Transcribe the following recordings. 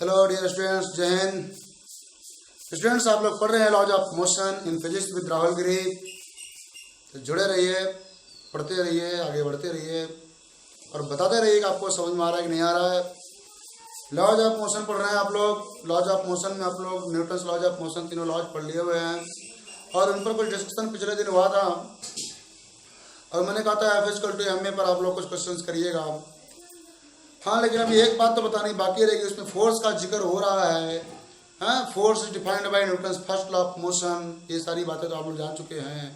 Hello dear students, जय Hind. Students, आप लोग पढ़ रहे हैं laws of motion in physics with Rahul Giri. तो जुड़े रहिए, पढ़ते रहिए, आगे बढ़ते रहिए और बताते रहिए कि आपको समझ में आ रहा है कि नहीं आ रहा है। लॉज ऑफ मोशन पढ़ रहे हैं आप लोग। लॉज ऑफ मोशन में आप लोग न्यूटन्स लॉज ऑफ मोशन तीनों लॉज पढ़ लिए हुए हैं और उन पर कुछ डिस्कशन पिछले दिन हुआ था और मैंने कहा था F=ma पर आप लोग कुछ क्वेश्चंस करिएगा। हाँ, लेकिन अभी एक बात तो बतानी बाकी रहेगी, उसमें फोर्स का जिक्र हो रहा है। हाँ, force is defined by Newton's first law of motion. ये सारी बातें तो आप लोग जान चुके हैं।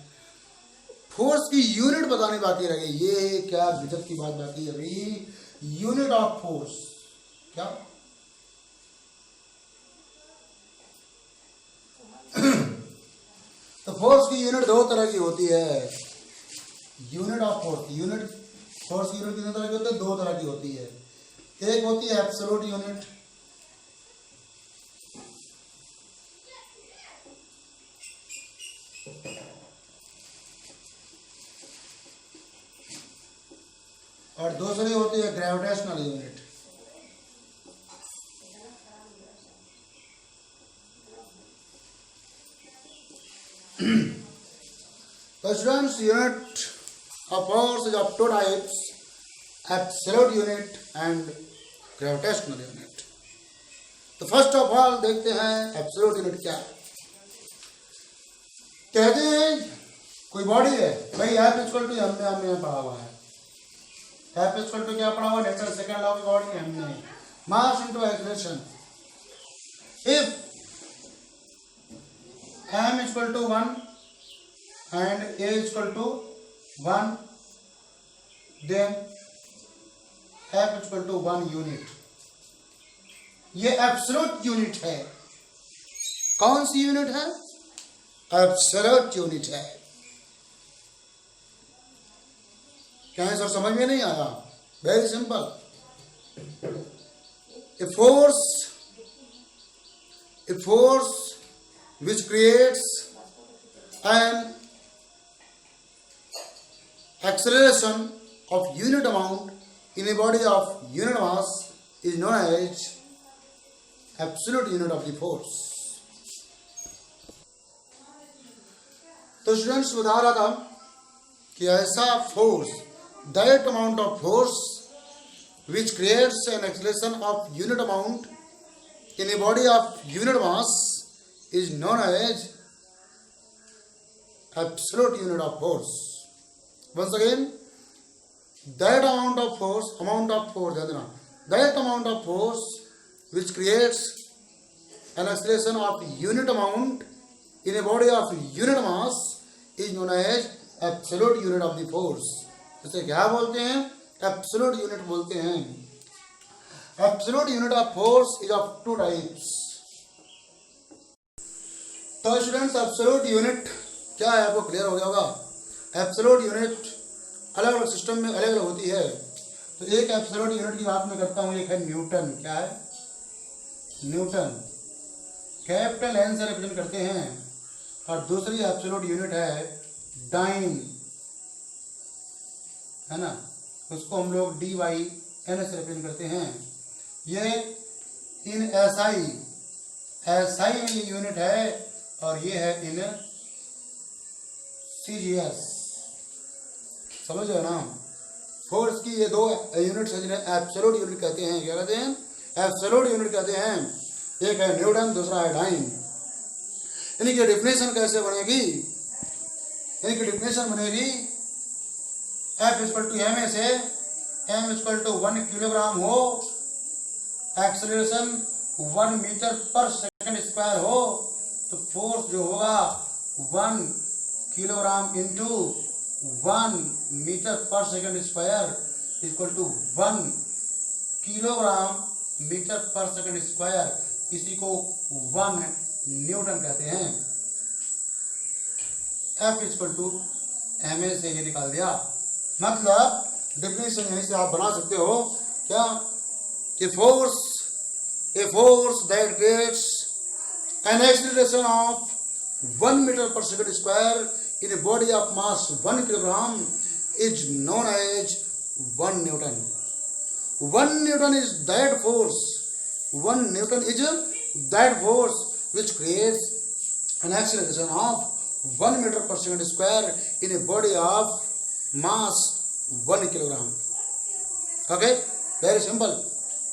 फोर्स की यूनिट बतानी बाकी रहेगी। ये क्या गजब की बात बाकी है अभी, यूनिट ऑफ फोर्स। क्या तो फोर्स की यूनिट दो तरह की होती है। यूनिट ऑफ फोर्स की यूनिट कितने तरह की होती है? दो तरह की होती है। एक होती है एब्सोल्यूट यूनिट, और दूसरी होती है ग्रेविटेशनल यूनिट। तो students, unit of force is of two types, absolute unit and gravitational unit. तो फर्स्ट ऑफ ऑल देखते हैं एब्सोल्यूट यूनिट क्या है। कहते हैं कोई बॉडी है भाई, F=m हमने पढ़ा हुआ है। F= क्या पढ़ा हुआ? नेचर सेकंड लॉ की बॉडी है हमने, mass into acceleration. If m=1 and a=1, then F=1 unit. ये एब्सोल्यूट यूनिट है। कौन सी यूनिट है? एब्सोल्यूट यूनिट है। क्या है सर, समझ में नहीं आया? Very simple. A force which creates an acceleration of unit amount in a body of unit mass is known as absolute unit of the force. तो स्टूडेंट्स, बता रहा था कि ऐसा force, that amount of force which creates an acceleration of unit amount in a body of unit mass is known as absolute unit of force. Once again, that amount of force, that amount of force which creates an acceleration of unit amount in a body of unit mass is known as absolute unit of the force. इसे क्या बोलते हैं? absolute unit बोलते हैं। absolute unit of force is of two types. तो students, absolute unit क्या है आपको क्लियर हो गया होगा। एब्सोल्यूट यूनिट अलग अलग सिस्टम में अलग अलग होती है। तो एक एब्सोल्यूट यूनिट की बात मैं करता हूँ, एक है न्यूटन। क्या है? न्यूटन कैपिटल एन से रिप्रेजेंट करते हैं। और दूसरी एब्सोल्यूट यूनिट है डाइन, है ना, उसको हम लोग DYN से रिप्रेजेंट करते हैं। ये इन SI में ये यूनिट है और ये है इन CGS। समझ रहे ना? फोर्स की ये दो यूनिट्स है जिन्हें एब्सोल्यूट यूनिट कहते हैं। क्या कहते हैं? एब्सोल्यूट यूनिट कहते हैं। एक है न्यूटन, दूसरा है डाइन। इनकी डेफिनेशन कैसे बनेगी? इनकी डेफिनेशन बनेगी F=ma से m=1 किलोग्राम हो, एक्सेलरेशन 1 मीटर पर सेकंड स्क्वायर हो, तो फोर्स जो होगा 1 किलोग्राम इंटू 1 मीटर पर second square equal to 1 kilogram metre पर सेकंड स्क्वायर। इसी को 1 न्यूटन कहते हैं। F=ma से ये निकाल दिया। मतलब डेफिनेशन यहीं से आप बना सकते हो। क्या? कि a force that creates an acceleration of 1 meter per second square in a body of mass 1 kilogram is known as 1 Newton. 1 Newton is that force 1 Newton is that force which creates an acceleration of 1 meter per second square in a body of mass 1 kilogram. Okay, very simple.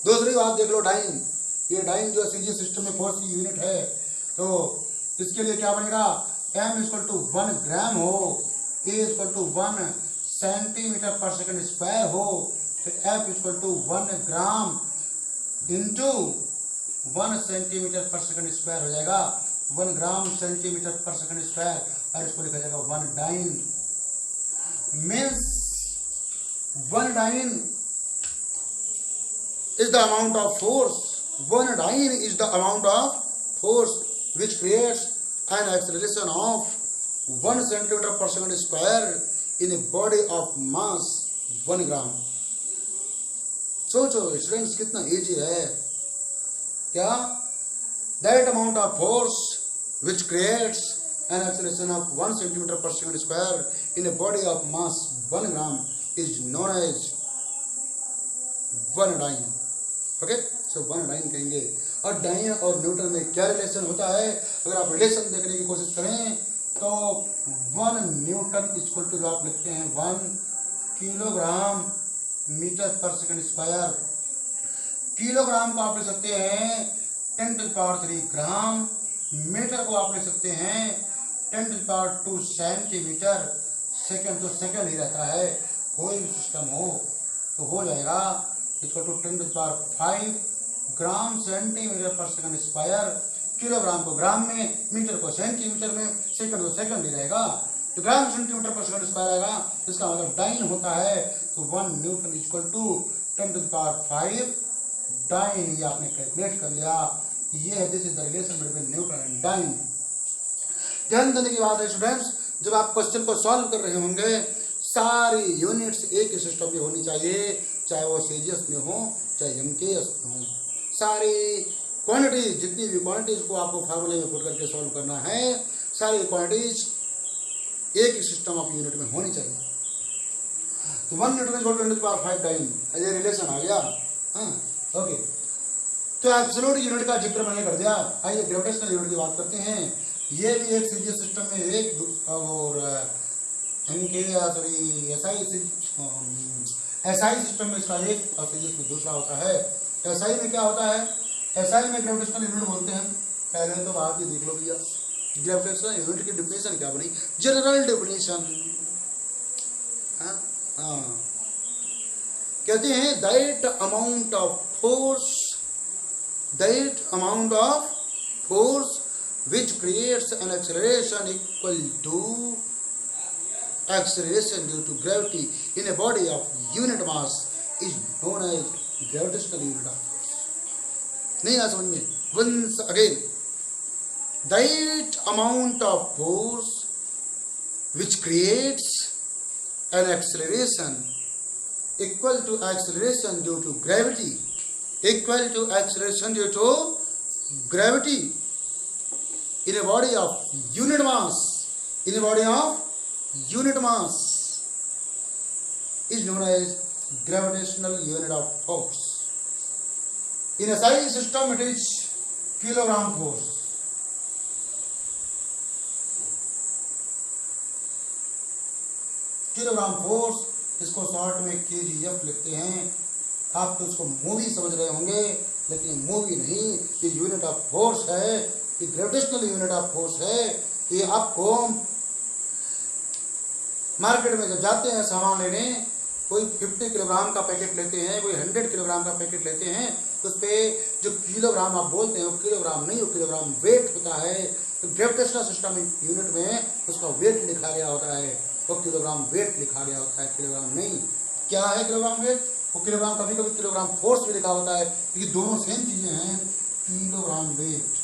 दूसरी बात देख लो, dine. ये dine जो CG system में force की unit है, तो इसके लिए क्या बनेगा? m इक्वल टू 1 ग्राम हो, a इक्वल टू 1 सेंटीमीटर पर सेकंड स्क्वायर हो, तो f equal to 1 gram into 1 centimetre पर सेकंड स्क्वायर हो जाएगा. 1 ग्राम सेंटीमीटर पर सेकंड स्क्वायर, और इसको लिखा जाएगा 1 dyne. Means 1 dyne is the amount of force. 1 dyne is the amount of force which creates an acceleration of 1 centimeter per second square in a body of mass 1 gram. सोचो students, कितना easy है क्या? That amount of force which creates an acceleration of 1 centimeter per second square in a body of mass 1 gram is known as 1 dyne. Okay, so 1 dine कहेंगे. और dine और Newton में क्या relation होता है? अगर आप रिलेशन देखने की कोशिश करें तो 1 न्यूटन इक्वल टू, जो आप लिखते हैं 1 किलोग्राम मीटर पर सेकंड स्क्वायर. किलोग्राम को आप लिख सकते हैं 10 to the power 3 gram, metre को आप लिख सकते हैं 10 to the power 2 centimetre. Second तो सेकंड ही रहता है, कोई भी सिस्टम हो तो हो जाएगा equal to 10 to the power 5 gram centimetre पर सेकंड स्क्वायर. किलोग्राम को ग्राम में, मीटर को सेंटीमीटर में, सेकंड तो सेकंड ही रहेगा, तो ग्राम सेंटीमीटर पर सेकंड स्क्वायर आएगा. इसका मतलब डाइन होता है, तो 1 newton equal to 10 to the power 5 dyne. ये आपने कैलकुलेट कर लिया. ये है, this is the relation between newton and dyne. ध्यान देने की बात है स्टूडेंट्स, जब आप क्वेश्चन को सॉल्व कर रहे होंगे, सारी यूनिट्स एक ही सिस्टम की होनी चाहिए, चाहे वो सीजीएस में हो चाहे एमकेएस में हो. सारी क्वांटिटीज, जितनी भी क्वांटिटीज को आपको फार्मूले में पुट करके सॉल्व करना है, सारी क्वांटिटीज एक ही सिस्टम ऑफ यूनिट में होनी चाहिए. तो 1 newton is equal to 10 to the power 5 dyne, ये रिलेशन आ गया. हाँ, ओके. तो एब्सोल्यूट यूनिट का जिक्र मैंने कर दिया. आइए ग्रेविटेशनल यूनिट की बात करते हैं. ये भी एक सीजीएस सिस्टम में एक, और एसआई सिस्टम में इसका एक और सीजीएस में दूसरा होता है. एसआई में क्या होता है? एसआई में ग्रेविटेशनल यूनिट बोलते हैं. पहले तो बात ही देख लो भैया, ग्रेविटेशनल यूनिट की डिफिनेशन क्या बनी? General definition. कहते हैं that amount of force which creates an acceleration equal to acceleration due to gravity in a body of unit mass is known as gravitational unit of force. नहीं आ समझ में? Once again, that amount of force which creates an acceleration equal to acceleration due to gravity, equal to acceleration due to gravity in a body of unit mass, in a body of unit mass is known as gravitational unit of force. In a SI system it is kilogram force. Kilogram force, इसको short में KGF लिखते हैं. आप तो इसको movie समझ रहे होंगे, लेकिन मूवी नहीं, ये यूनिट ऑफ फोर्स है, ये ग्रेविटेशनल यूनिट ऑफ फोर्स है. ये आपको मार्केट में जब जाते हैं सामान लेने, कोई 50 किलोग्राम का पैकेट लेते हैं, कोई 100 किलोग्राम का पैकेट लेते हैं, तो उस पर जो किलोग्राम आप बोलते हैं वो किलोग्राम नहीं, वो किलोग्राम वेट होता है. तो ग्रेविटेशनल सिस्टम यूनिट में उसका वेट लिखा गया होता है, वो किलोग्राम वेट लिखा गया होता है, किलोग्राम नहीं. क्या है किलोग्राम वेट? वो किलोग्राम, कभी कभी किलोग्राम फोर्स भी लिखा होता है, क्योंकि दोनों सेम चीजें हैं. किलोग्राम वेट,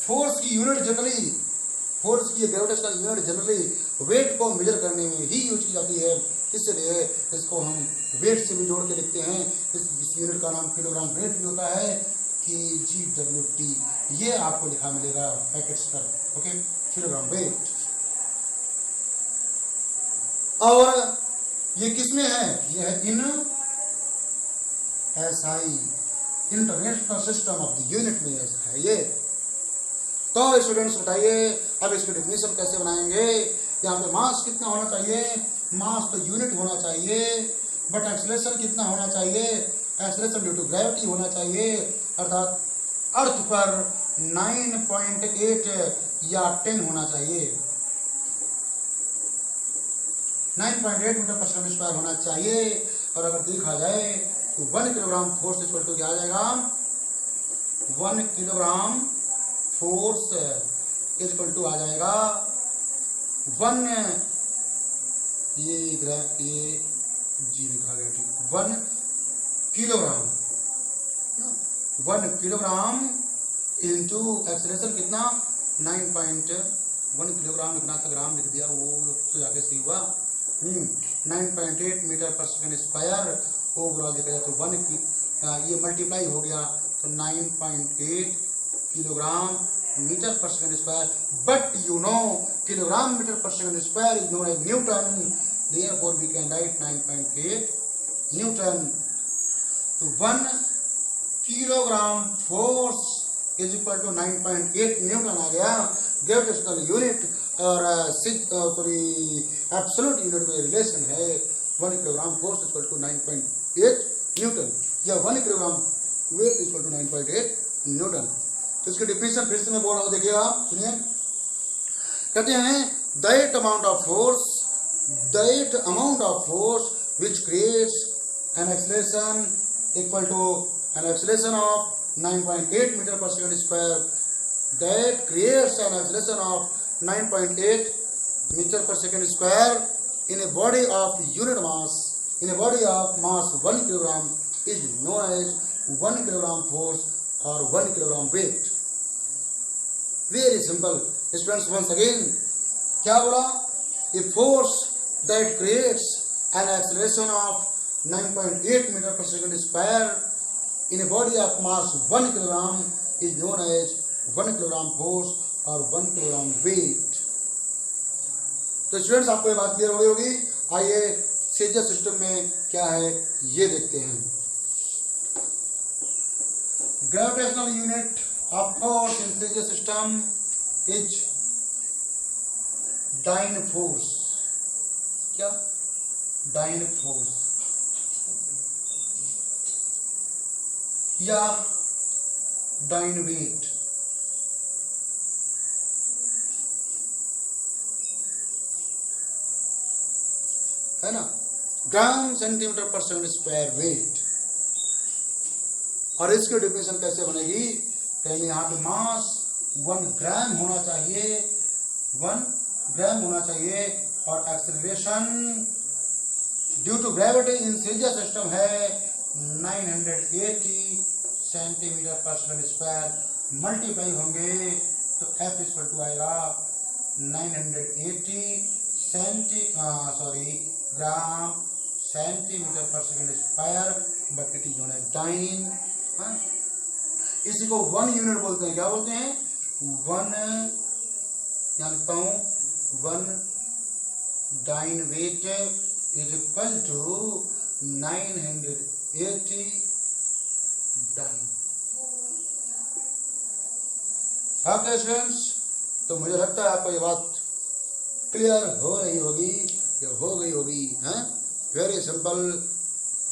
फोर्स की यूनिट जनरली, फोर्स की ग्रेविटेशनल यूनिट जनरली वेट को मेजर करने में ही यूज की जाती है. इसलिए इसको हम वेट से भी जोड़ के लिखते हैं. इस यूनिट का नाम किलोग्राम वेट भी होता है, KGWT. ये आपको लिखा मिलेगा पैकेट्स पर. Okay, kilogram weight. और ये किसमें है? ये है इन SI, international system of the unit में है ये। तो स्टूडेंट्स बताइए अब इसकी डिफिनेशन कैसे बनाएंगे। यहाँ पे मास कितना होना चाहिए? मास तो यूनिट होना चाहिए, बट एक्सेलरेशन कितना होना चाहिए? एक्सेलरेशन ड्यू टू ग्रेविटी होना चाहिए, अर्थात अर्थ पर 9.8 या 10 होना चाहिए। 9.8 मीटर पर सेकंड स्क्वायर होना चाहिए। और अगर देखा जाए तो 1 किलोग्राम फोर्स इक्वल टू क्या आ जाएगा? 1 किलोग्राम फोर्स इक्वल टू आ जाएगा 1, ये जी लिखा गया ठीक, 1 किलोग्राम, 1 किलोग्राम इंटू एक्सेलरेशन कितना? 9.1 किलोग्राम लिखना था, ग्राम लिख दिया, वो तो जाके सही हुआ। 9.8 मीटर पर सेकंड स्क्वायर ओवरऑल देखा जाए तो 1 ये मल्टीप्लाई हो गया तो 9.8 किलोग्राम मीटर पर second square. But you know kilogram metre पर second square is known as newton, therefore we can write 9.8 newton. तो 1 kilogram force is equal to 9.8 newton आ गया। ग्रेविटेशनल यूनिट और एब्सोल्यूट यूनिट में रिलेशन है। 1 kilogram force equal to 9.8 newton या 1 kilogram weight equal to 9.8 newton. तो इसकी definition फिर से मैं बोल रहा हूँ, देखिएगा सुनिए। कहते हैं that amount of force which creates an acceleration equal to an acceleration of 9.8 metre पर second square, that creates an acceleration of 9.8 metre पर second square in a body of unit mass, in a body of mass 1 kilogram is known as 1 kilogram force और 1 kilogram weight. Very simple students, once again क्या बोला? A force that creates an acceleration of 9.8 metre पर second square in a body of mass 1 kilogram is known as 1 kilogram force और 1 kilogram wait. तो students आपको ये बात clear हो गई होगी। आइए सेजर सिस्टम में क्या है ये देखते हैं। Gravitational unit of force in Sager system is dyne force। क्या? dyne force या dyne weight। है ना? ग्राम सेंटीमीटर पर सेकंड स्क्वायर वेट। और इसकी डिफिनेशन कैसे बनेगी? कहेंगे यहाँ पे मास 1 ग्राम होना चाहिए, 1 ग्राम होना चाहिए और acceleration due to gravity in सेजियर सिस्टम है 980 सेंटीमीटर पर सेकंड स्क्वायर। मल्टीप्लाई होंगे तो F इक्वल टू आएगा 980 ग्राम सेंटीमीटर पर second square, but it is known as dyne. इसी को 1 यूनिट बोलते हैं। क्या बोलते हैं? 1, यहां लिखता हूं 1 dyne weight is equal to 980 dyne. Okay students, तो मुझे लगता है आपको ये बात क्लियर हो रही होगी, ये हो गई होगी। हैं? वेरी सिंपल,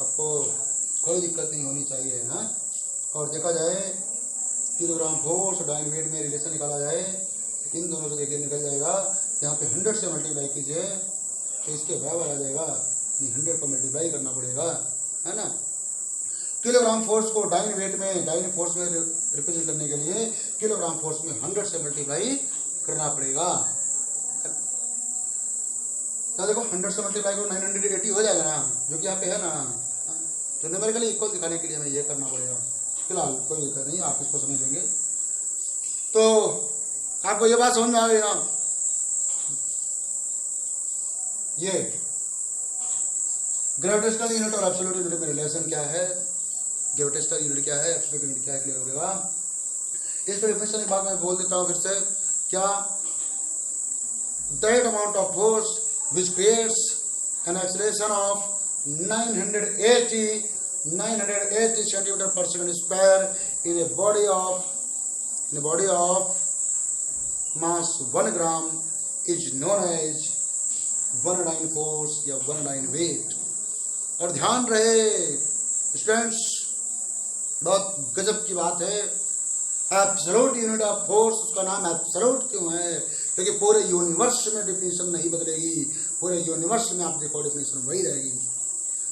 आपको कोई दिक्कत नहीं होनी चाहिए। हैं? और देखा जाए किलोग्राम फोर्स डाइन वेट में रिलेशन निकाला जाए, इन दोनों से देखिए निकल जाएगा। यहाँ पे 100 से मल्टीप्लाई कीजिए तो इसके बराबर आ जाएगा, 100 को मल्टीप्लाई करना पड़ेगा, है ना। किलोग्राम फोर्स को डाइन फोर्स में रिप्रेजेंट करने के लिए किलोग्राम फोर्स में 100 से मल्टीप्लाई करना पड़ेगा। क्या देखो 100 से मल्टीप्लाई करो 980 हो जाएगा ना, जो कि यहाँ पे है ना। तो न्यूमेरिकली इक्वल दिखाने के लिए हमें ये करना पड़ेगा। फिलहाल कोई दिक्कत नहीं, आप इसको समझ लेंगे। तो आपको ये बात समझ में आ गई ना। ये ग्रेविटेशनल यूनिट और एब्सोल्यूट यूनिट में रिलेशन क्या है, ग्रेविटेशनल यूनिट क्या है, एब्सोल्यूट यूनिट क्या है, क्लियर हो गया। इसको डिफिनेशन एक बार मैं बोल देता हूं फिर से। क्या? That amount of force which creates an acceleration of 980 centimeter per second square in a body of mass 1 gram is known as 109 force या 109 weight। और ध्यान रहे स्टूडेंट्स, बहुत गजब की बात है, एब्सोल्यूट यूनिट ऑफ फोर्स, उसका नाम एब्सोल्यूट क्यों है? क्योंकि पूरे यूनिवर्स में डिफिनेशन नहीं बदलेगी, पूरे यूनिवर्स में आप देखो डिफिनेशन वही रहेगी।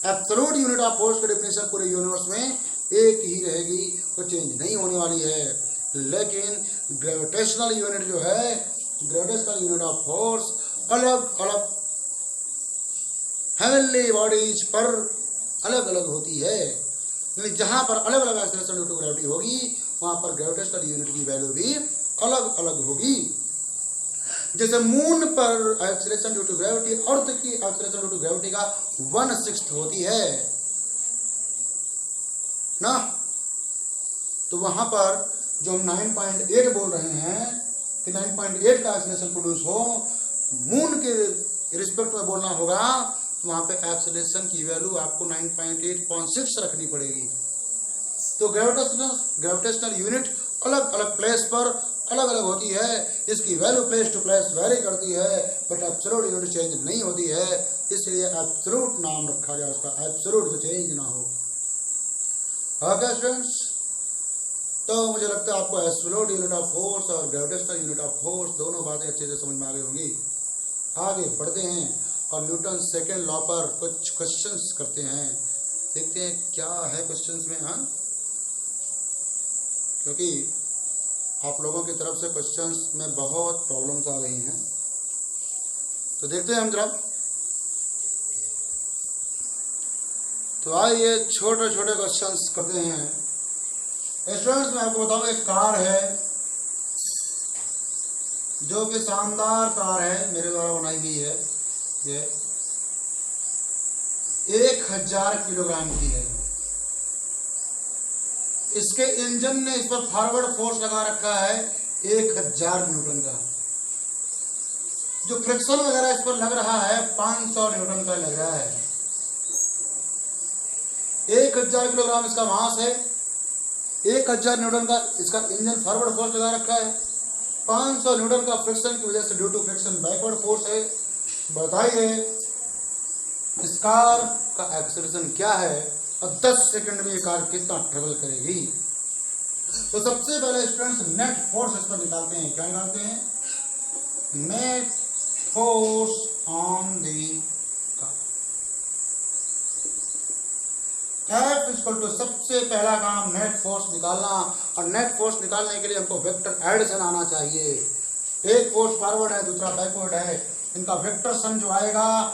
एब्सोल्यूट यूनिट ऑफ फोर्स की डिफिनेशन पूरे यूनिवर्स में एक ही रहेगी, वो चेंज नहीं होने वाली है। लेकिन ग्रेविटेशनल यूनिट जो है, ग्रेविटेशनल यूनिट ऑफ फोर्स अलग अलग हेवनली बॉडीज पर अलग अलग होती है। यानी जहां पर अलग अलग एक्सेलरेशन ड्यू टू ग्रेविटी होगी, वहां पर ग्रेविटेशनल यूनिट की वैल्यू भी अलग अलग होगी। जैसे मून पर एक्सेलरेशन ड्यू टू ग्रेविटी अर्थ की एक्सेलरेशन ड्यू टू ग्रेविटी का 1/6 होती है ना, तो वहां पर जो हम 9.8 बोल रहे हैं कि 9.8 का एक्सेलरेशन प्रोड्यूस हो, मून के रिस्पेक्ट में बोलना होगा तो वहां पे एक्सेलरेशन की वैल्यू आपको 9.8.6 रखनी पड़ेगी। तो ग्रेविटेशनल यूनिट अलग अलग प्लेस पर अलग अलग होती है, इसकी value place to place vary करती है, बट एब्सोल्यूट यूनिट चेंज नहीं होती है, इसलिए एब्सोल्यूट नाम रखा गया उसका, एब्सोल्यूट जो चेंज ना हो। ओके स्टूडेंट्स, तो मुझे लगता है आपको एब्सोल्यूट यूनिट ऑफ फोर्स और ग्रेविटेशनल यूनिट ऑफ फोर्स दोनों बातें अच्छे से समझ में आ गई होंगी। आगे बढ़ते हैं और न्यूटन सेकेंड लॉ पर कुछ क्वेश्चंस करते हैं, देखते हैं क्या है क्वेश्चंस में। हाँ, क्योंकि आप लोगों की तरफ से क्वेश्चंस में बहुत प्रॉब्लम्स आ रही हैं, तो देखते हैं हम जरा। तो आइए छोटे छोटे क्वेश्चंस करते हैं। स्टूडेंट्स, मैं आपको बताऊं, एक कार है जो कि शानदार कार है, मेरे द्वारा बनाई गई है, ये 1000 किलोग्राम की है। इसके इंजन ने इस पर फॉरवर्ड फोर्स लगा रखा है 1000 न्यूटन का। जो फ्रिक्शन वगैरह इस पर लग रहा है 500 न्यूटन का लग रहा है। 1000 किलोग्राम इसका मास है, 1000 न्यूटन का इसका इंजन फॉरवर्ड फोर्स लगा रखा है, 500 न्यूटन का फ्रिक्शन की वजह से due to friction backward force है। बताइए इस कार का एक्सेलरेशन क्या है और 10 सेकंड में ये कार कितना ट्रेवल करेगी। तो सबसे पहले स्टूडेंट्स नेट फोर्स इस पर निकालते हैं। क्या निकालते हैं? Net force on the car. F equal to, सबसे पहला काम नेट फोर्स निकालना, और नेट फोर्स निकालने के लिए हमको वेक्टर एडिशन आना चाहिए। एक फोर्स फॉरवर्ड है, दूसरा बैकवर्ड है, इनका वेक्टर सम जो आएगा,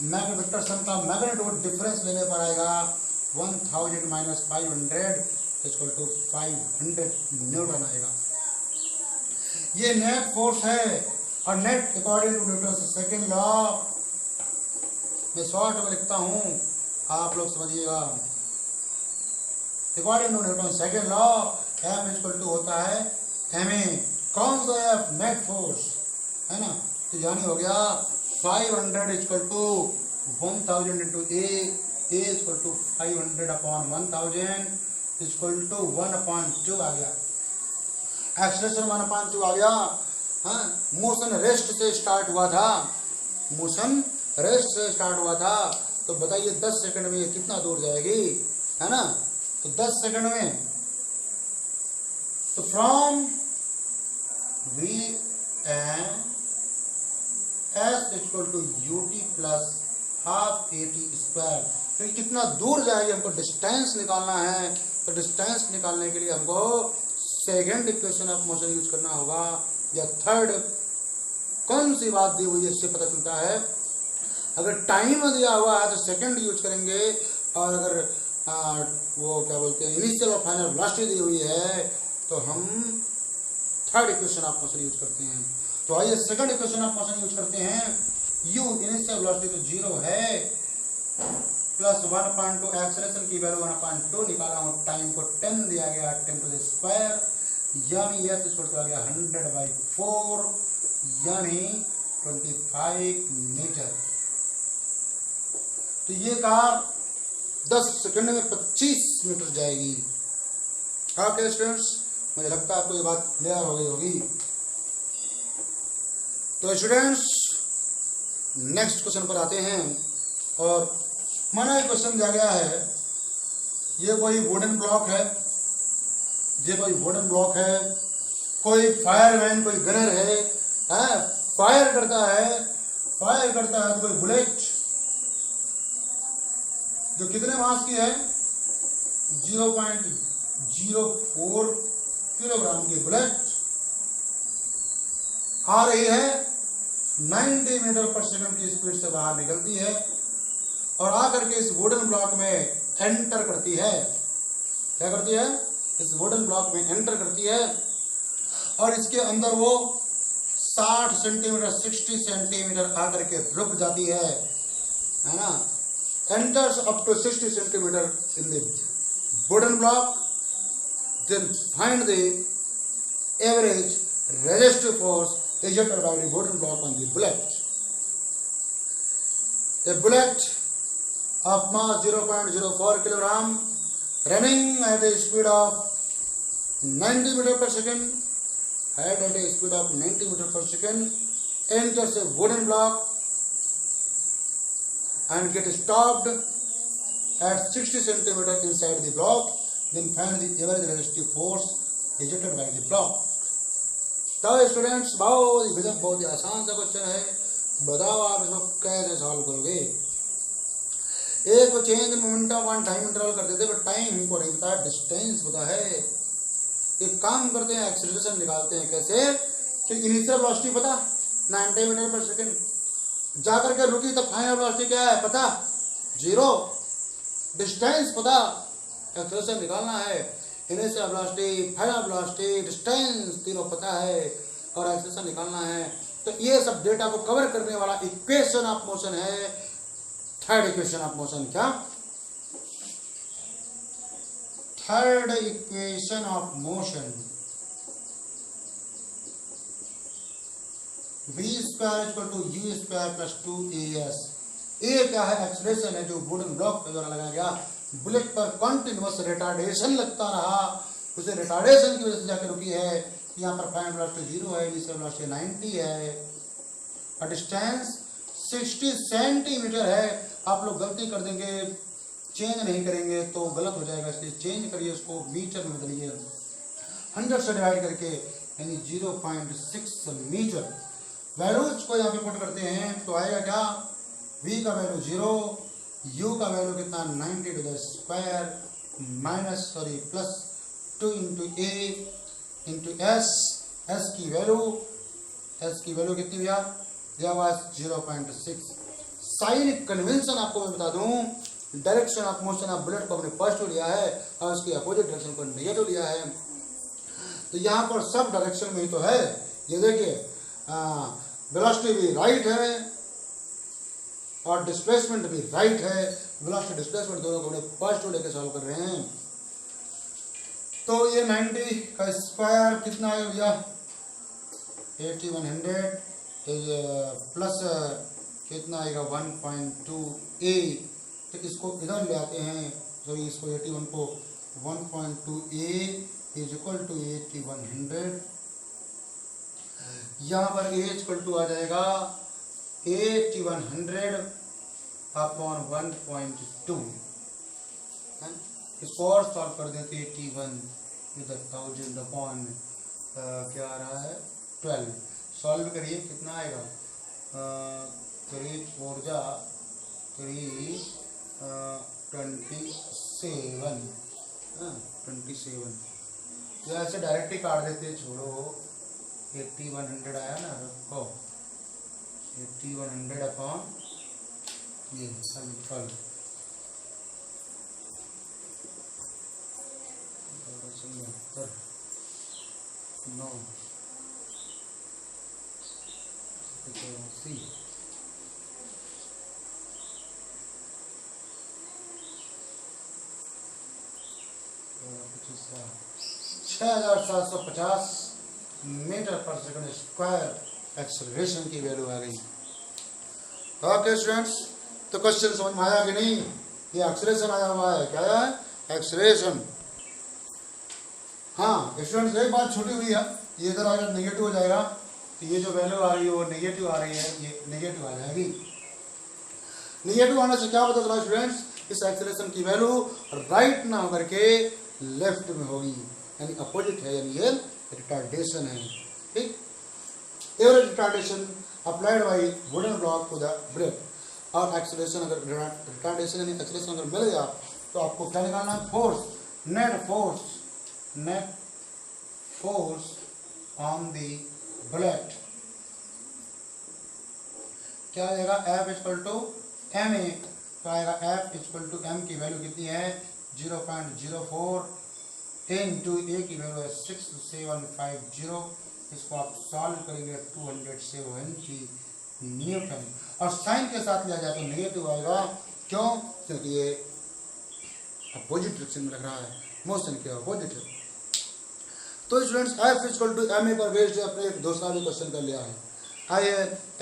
वेक्टर सम का मैग्नीट्यूड डिफरेंस लेने पर आएगा 1000 माइनस 500 इक्वल टू 500 न्यूटन आएगा। ये नेट फोर्स है, और net according to Newton second law, मैं शॉर्ट में लिखता हूं, आप लोग समझिएगा। According to Newton second law M equal to होता है एम ए, कौन सा एफ? नेट फोर्स है ना। तो यानी हो गया 500 equal to 1000 into A equal to 500 upon 1000 equal to 1/2 आ गया। एक्सेलरेशन 1/2 आ गया। हाँ, मोशन रेस्ट से स्टार्ट हुआ था, मोशन रेस्ट से स्टार्ट हुआ था। तो बताइए 10 सेकंड में ये कितना दूर जाएगी, है ना। तो 10 सेकंड में, तो from V N S equal to U T plus half A T square, तो कितना दूर जाएगी हमको डिस्टेंस निकालना है। तो डिस्टेंस निकालने के लिए हमको second equation of motion use करना होगा, या थर्ड। कौन सी बात दी हुई है इससे पता चलता है। अगर टाइम दिया हुआ है तो सेकंड यूज करेंगे, और अगर वो क्या बोलते हैं इनिशियल और फाइनल वेलोसिटी दी हुई है तो हम third equation of motion use करते हैं। तो आइए second equation of motion use करते हैं। u इनिशियल वेलोसिटी तो 0 है, प्लस 1/2 एक्सेलरेशन की वैल्यू 1/2 निकाला हूं, टाइम को 10 दिया गया, 10 टू द स्क्वायर, यानी s इक्वल टू आ गया 100/4 यानी 25 मीटर। तो ये कार 10 सेकंड में 25 मीटर जाएगी। ओके स्टूडेंट्स, मुझे लगता है आपको ये बात क्लियर हो गई होगी। तो स्टूडेंट्स नेक्स्ट क्वेश्चन पर आते हैं। और माना एक क्वेश्चन दिया गया है, ये कोई वुडन ब्लॉक है, ये कोई वुडन ब्लॉक है, कोई फायरमैन कोई गनर है, फायर करता है तो कोई बुलेट जो कितने मास की है 0.04 किलोग्राम की बुलेट आ रही है 90 मीटर पर सेकंड की स्पीड से बाहर निकलती है और आकर के इस वुडन ब्लॉक में एंटर करती है। क्या करती है? इस वुडन ब्लॉक में एंटर करती है और इसके अंदर वो 60 सेंटीमीटर 60 सेंटीमीटर आकर के रुक जाती है ना। Enters up to 60 centimetre in the wooden block, then find the average resistive force exerted by the wooden block on the bullet. A bullet of mass 0.04 kilogram running at a speed of 90 meter per second, at a speed of 90 meter per second, enters a wooden block and gets stopped at 60 centimeter inside the block. Then find the average resistive force exerted by the block. तो students बहुत ही आसान सा question है, बताओ आप इसको कैसे solve करोगे। एक तो change momentum one time interval कर देते, बट टाइम हमको नहीं पता, डिस्टेंस पता है। एक काम करते हैं, एक्सेलरेशन निकालते हैं। कैसे कि इनिशियल वेलोसिटी पता 90 मीटर पर सेकंड, जाकर के रुकी तब फाइनल वेलोसिटी क्या है पता 0, डिस्टेंस पता, एक्सेलरेशन निकालना है। Initial velocity, final velocity, distance तीनों पता है और एक्सेलरेशन निकालना है। तो ये सब डेटा को कवर करने वाला इक्वेशन ऑफ मोशन है थर्ड इक्वेशन ऑफ मोशन। क्या? Third equation of motion, v square equal to u square plus 2as। ये क्या है? एक्सेलरेशन है जो वुडन ब्लॉक के द्वारा लगाया गया। बुलेट पर कॉन्टिन्यूअस रिटार्डेशन लगता रहा, उसे रिटार्डेशन की वजह से जाकर रुकी है। यहाँ पर फाइनल वेलोसिटी 0 है, इनिशियल वेलोसिटी 90 है और डिस्टेंस 60 सेंटीमीटर है। आप लोग गलती कर देंगे, चेंज नहीं करेंगे तो गलत हो जाएगा, इसलिए चेंज करिए, उसको मीटर में बदलिए 100 से डिवाइड करके, यानी 0.6 मीटर। वैल्यूज को यहाँ पे पुट करते हैं तो आएगा क्या? v का वैल्यू 0, u का वैल्यू कितना 90 to the square plus 2 into a into s। s की वैल्यू कितनी भैया? दिया हुआ 0.6। साइन कन्वेंशन आपको मैं बता दूं, direction of motion of bullet को हमने पॉजिटिव लिया है और उसकी अपोजिट डायरेक्शन को नेगेटिव लिया है। तो यहाँ पर सब डायरेक्शन में ही तो है। ये देखिए वेलोसिटी भी राइट है और डिस्प्लेसमेंट भी राइट है। वेलोसिटी डिस्प्लेसमेंट दोनों को हमने पॉजिटिव लेके सॉल्व कर रहे हैं। तो ये 90 का स्क्वायर कितना है भैया? 8100 प्लस कितना आएगा 1.2a। तो इसको इधर ले आते हैं, सॉरी इसको 81 को 1.2a इज इक्वल टू 8100। यहाँ पर a इक्वल टू आ जाएगा 8100 अपॉन 1.2। इसको और सॉल्व कर देते 81 इधर 1000 अपॉन क्या आ रहा है 12। सॉल्व करिए कितना आएगा? 3 4 जा 3 27। तो ऐसे डायरेक्ट ही काट देते, छोड़ो 8100 आया ना, रखो 8100 अपॉन ये 12। 9 80। 6750 मीटर पर सेकंड स्क्वायर एक्सेलरेशन की वैल्यू आ गई। ओके स्टूडेंट्स, तो क्वेश्चन समझ में आया कि नहीं? ये एक्सेलरेशन आया हुआ है, क्या है? एक्सेलरेशन। हाँ स्टूडेंट्स, एक बात छूटी हुई है, ये इधर अगर नेगेटिव हो जाएगा तो ये जो वैल्यू आ रही है वो नेगेटिव आ रही है, ये नेगेटिव आ जाएगी। नेगेटिव आने से क्या पता चला स्टूडेंट्स? इस एक्सेलरेशन की वैल्यू राइट ना होकर के लेफ्ट में होगी, यानी अपोजिट है, यानी ये रिटार्डेशन है। ठीक, average retardation applied by wooden block to the brake. और एक्सेलरेशन अगर रिटार्डेशन यानी एक्सेलरेशन अगर मिल गया तो आपको क्या निकालना है? Force, net force on the bullet. क्या आएगा? F equal to M A, तो आएगा F इक्वल टू एम की वैल्यू कितनी है? 0.04 इंटू ए की वैल्यू है 6750। इसको आप सॉल्व करेंगे 270 न्यूटन। और साइन के साथ लिया जाए तो नेगेटिव आएगा। क्यों? क्योंकि ये अपोजिट डायरेक्शन में लग रहा है, मोशन के अपोजिट है। तो students F equal to M A पर बेस्ड अपने एक दूसरा भी क्वेश्चन कर लिया है। आइए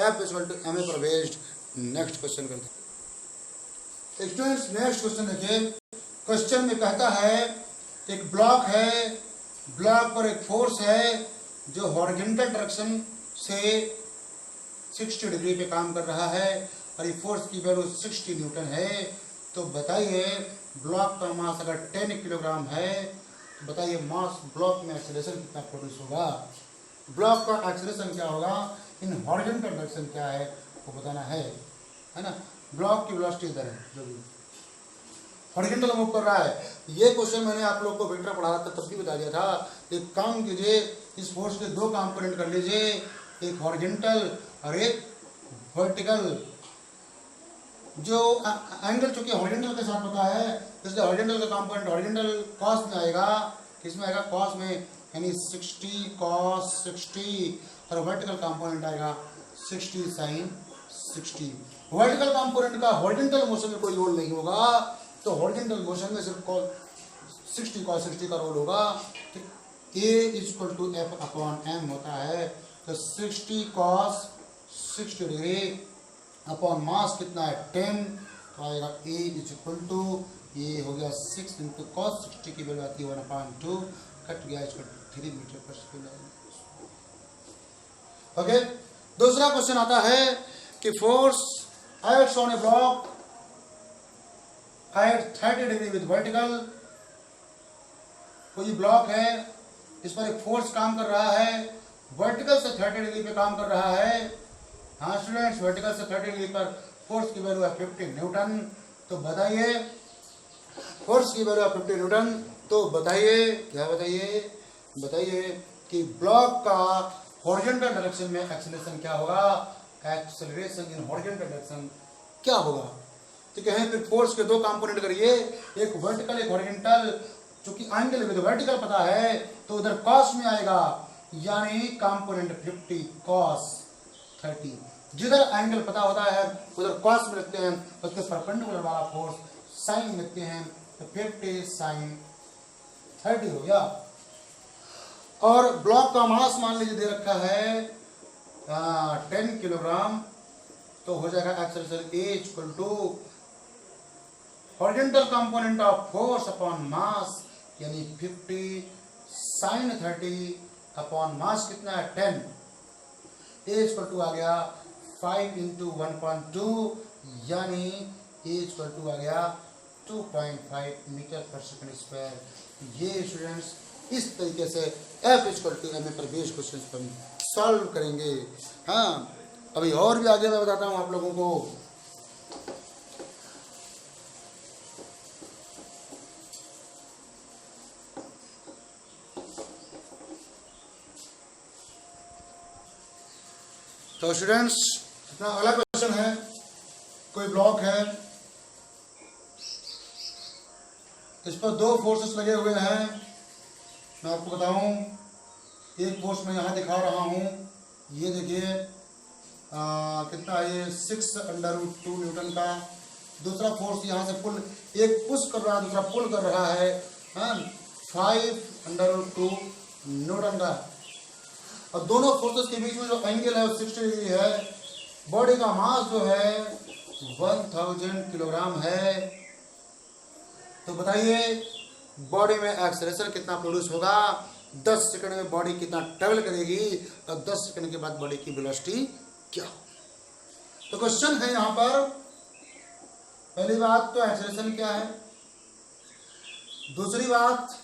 F equal to M A पर बेस्ड नेक्स्ट क्वेश्चन करते हैं। स्टूडेंट्स नेक्स्ट क्वेश्चन देखिए। क्वेश्चन में कहता है एक ब्लॉक है, ब्लॉक पर एक फोर्स है जो हॉरिजॉन्टल डायरेक्शन से 60 डिग्री पे काम कर रहा है और ये फोर्स की वैल्यू 60 न्यूटन है। तो बताइए ब्लॉक का मास अगर 10 किलोग्राम है तो बताइए मास ब्लॉक में एक्सेलरेशन कितना प्रोड्यूस होगा? ब्लॉक का एक्सेलरेशन क्या होगा? इन हॉरिजॉन्टल डायरेक्शन क्या है वो बताना है ना। ब्लॉक की वेलोसिटी इधर है, जो भी हॉरिजॉन्टल मूव कर रहा है। ये क्वेश्चन मैंने आप लोग को वेक्टर पढ़ा था तब भी बता दिया था। एक काम कीजिए, इस फोर्स के दो कंपोनेंट कर लीजिए, एक हॉरिजॉन्टल और एक वर्टिकल। जो एंगल चूंकि हॉरिजॉन्टल के साथ पता है इसलिए हॉरिजॉन्टल का कंपोनेंट हॉरिजॉन्टल कॉस में आएगा। किसमें आएगा? कॉस में, यानी 60 cos 60 और वर्टिकल कंपोनेंट आएगा 60 sin 60। वर्टिकल कंपोनेंट का हॉरिजॉन्टल मोशन में कोई रोल नहीं होगा, तो हॉरिजॉन्टल मोशन में सिर्फ 60 cos 60 का रोल होगा। A equal to F upon M होता है। तो 60 cos 60 डिग्री अपॉन मास कितना है? 10, तो आएगा A इक्वल टू, ये हो गया 6 इंटू cos 60 की वैल्यू आती है 1/2, कट गया इसको 3 मीटर पर सेकेंड। ओके, दूसरा क्वेश्चन आता है कि force acts on a block at 30 degree with vertical. कोई ब्लॉक है, इस पर एक फोर्स काम कर रहा है, वर्टिकल से 30 डिग्री पे काम कर रहा है। हाँ स्टूडेंट्स, वर्टिकल से 30 डिग्री पर फोर्स की वैल्यू है 50 न्यूटन। तो बताइए फोर्स की वैल्यू है 50 न्यूटन। तो बताइए क्या? बताइए कि ब्लॉक का हॉरिजॉन्टल डायरेक्शन में एक्सेलरेशन क्या होगा? एक्सेलरेशन इन हॉरिजॉन्टल डायरेक्शन क्या होगा? तो कहें फिर फोर्स के दो कंपोनेंट करिए, एक वर्टिकल एक हॉरिजॉन्टल। चूंकि एंगल विद वर्टिकल पता है तो उधर कॉस में आएगा, यानी कंपोनेंट 50 cos 30। जिधर एंगल पता होता है उधर कॉस में रखते हैं, उसके परपेंडिकुलर वाला फोर्स साइन में रखते हैं, तो 50 sin 30 हो गया। और ब्लॉक का मास मान लीजिए दे रखा है 10 किलोग्राम, तो हो जाएगा acceleration A equal to horizontal component of force upon mass, यानी 50 sin 30 अपॉन मास कितना है? 10। A इक्वल टू आ गया 5 इंटू 1.2, यानी A इक्वल टू आ गया 2.5 मीटर पर सेकंड स्क्वायर। ये स्टूडेंट्स इस तरीके से F equal to M A पर बेस्ड क्वेश्चन हम सॉल्व करेंगे। हाँ, अभी और भी आगे मैं बताता हूँ आप लोगों को। तो स्टूडेंट्स अपना अगला क्वेश्चन है, कोई ब्लॉक है, इस पर दो फोर्सेस लगे हुए हैं। मैं आपको बताऊं, एक फोर्स मैं यहाँ दिखा रहा हूँ, ये देखिए कितना है, ये 6√2 न्यूटन का। दूसरा फोर्स यहाँ से पुल, एक पुश कर रहा है दूसरा पुल कर रहा है, 5√2 न्यूटन का। और दोनों फोर्सेस के बीच में जो एंगल है वो 60 डिग्री है। बॉडी का मास जो है 1000 किलोग्राम है। तो बताइए बॉडी में एक्सेलरेशन कितना प्रोड्यूस होगा, 10 सेकंड में बॉडी कितना ट्रेवल करेगी और 10 सेकंड के बाद बॉडी की वेलोसिटी क्या हो। तो क्वेश्चन है यहां पर, पहली बात तो एक्सेलरेशन क्या है, दूसरी बात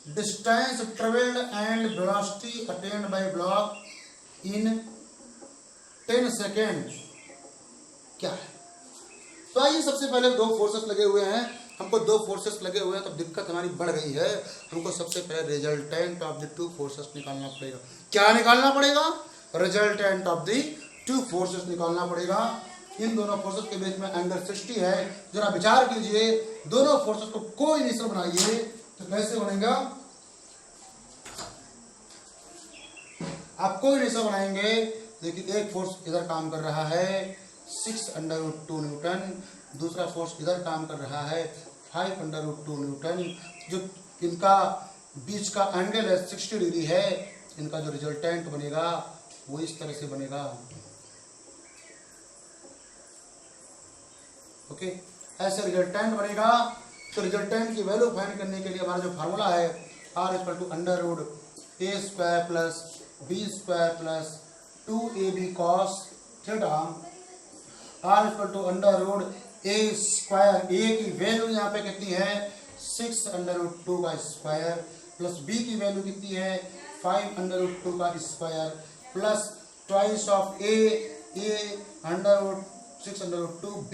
distance travelled and velocity attend bye block in 10 second क्या है। तो आइए सबसे पहले दो फोर्सेस लगे हुए हैं, हमको दो फोर्सेस लगे हुए हैं तो दिक्कत हमारी बढ़ गई है। हमको सबसे पहले resultant of the two forces निकालना पड़ेगा। क्या निकालना पड़ेगा, resultant of the two forces निकालना पड़ेगा। इन दोनों फोर्सेस के बीच में एंगल 60 है। जरा विचार कीजिए, दोनों फोर्सेस को कोइनिशियल बनाइए तो कैसे बनेगा। आप कोइनिशियल बनाएंगे, देखिए एक फोर्स इधर काम कर रहा है 6√2 न्यूटन, दूसरा फोर्स इधर काम कर रहा है 5√2 न्यूटन। जो इनका बीच का एंगल है 60 डिग्री है। इनका जो रिजल्टेंट बनेगा वो इस तरह से बनेगा। ओके, ऐसे रिजल्टेंट बनेगा। तो रिजल्टेंट की वैल्यू फाइंड करने के लिए हमारा जो फार्मूला है R=√a² plus b² plus 2ab cos theta. R=√a², a की वैल्यू यहाँ पे कितनी है 6√2 का स्क्वायर, प्लस b की वैल्यू कितनी है 5√2 का square, plus twice of a √6√2, b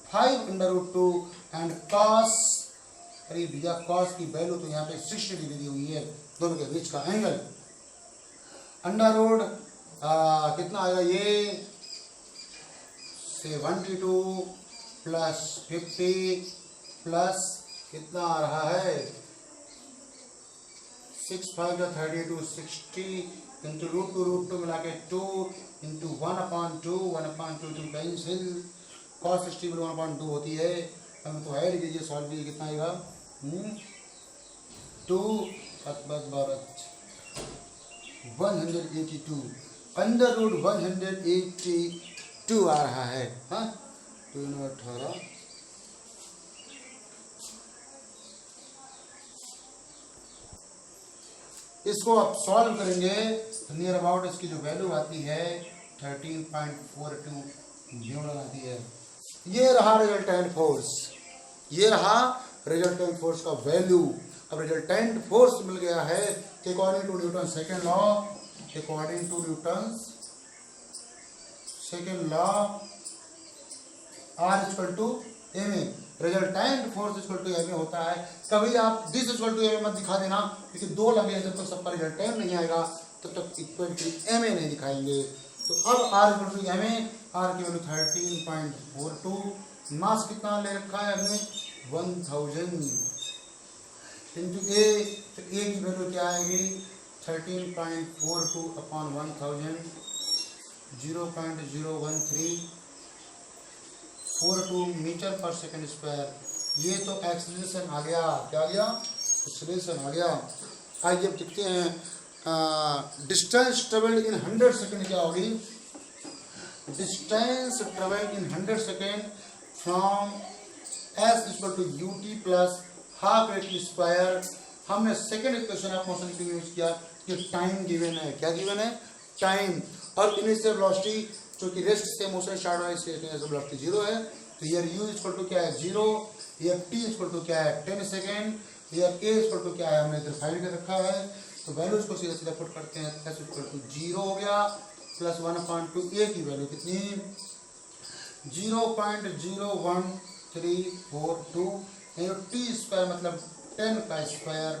5√2 and cos, अरे भैया cos की वैल्यू तो यहाँ पे 60 डिग्री दी हुई है, दोनों के बीच का एंगल। अंडर कितना आएगा ये 72 प्लस 50 प्लस कितना आ रहा है 6 5 32 60 इंटू √2 मिला के 2 इंटू 1/2 1/2 कैंसिल, cos 60 1/2 होती है। हम तो ऐड कीजिए, सॉल्व कीजिए, कितना आएगा 2 बस 182 √182 आ रहा है। हाँ 2×18 इसको आप सॉल्व करेंगे तो नियर अबाउट इसकी जो वैल्यू आती है 13.42 न्यूटन आती है। ये रहा रिजल्टेंट फोर्स, ये रहा रिजल्टेंट फोर्स का वैल्यू। अब रिजल्टेंट फोर्स मिल गया है according to Newton second law, according to Newton second law R=ma, resultant force ma होता है। कभी आप दिस ma मत दिखा देना, क्योंकि दो लगे जब तक सबका रिजल्टेंट नहीं आएगा तब तक इक्वल टू ma नहीं दिखाएंगे। तो अब R=ma, R की वैल्यू 13.42, मास कितना ले रखा है हमने 1000 इंटू a, तो a की वैल्यू क्या आएगी 13.42 अपॉन 1000, 0.01342 मीटर पर सेकंड स्क्वायर। ये तो एक्सीलरेशन आ गया, क्या आ गया एक्सीलरेशन आ गया। आइए अब देखते हैं डिस्टेंस ट्रेवल्ड इन 100 सेकंड क्या होगी। Distance travelled in 100 second from S=ut plus half a की स्क्वायर। हमने सेकंड इक्वेशन ऑफ मोशन के लिए यूज किया कि टाइम गिवन है, क्या गिवन है टाइम, और इनिशियल वेलोसिटी जो कि रेस्ट से मोशन स्टार्ट हो रहा है इसलिए इनिशियल वेलोसिटी 0 है। तो ईयर u क्या है 0, ईयर t क्या है 10 सेकेंड, ईयर a क्या है हमने इधर फाइंड कर रखा है। तो वैल्यूज को सीधा सीधा पुट करते हैं, s=0 हो गया प्लस 1/2, a की वैल्यू कितनी 0.01342 t² मतलब 10 का स्क्वायर।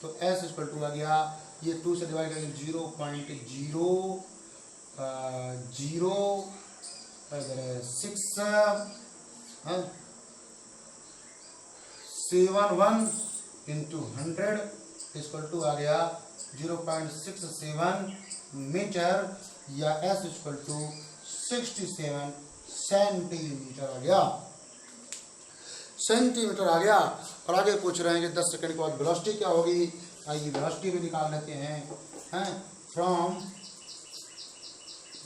तो s आ गया, ये 2 से डिवाइड करेंगे 0.00671 इंटू 100 आ गया 0.67 मीटर, या s=67 सेंटीमीटर आ गया, सेंटीमीटर आ गया। और आगे पूछ रहे हैं कि 10 सेकंड के बाद वेलोसिटी क्या होगी। आइए वेलोसिटी भी निकाल लेते हैं फ्रॉम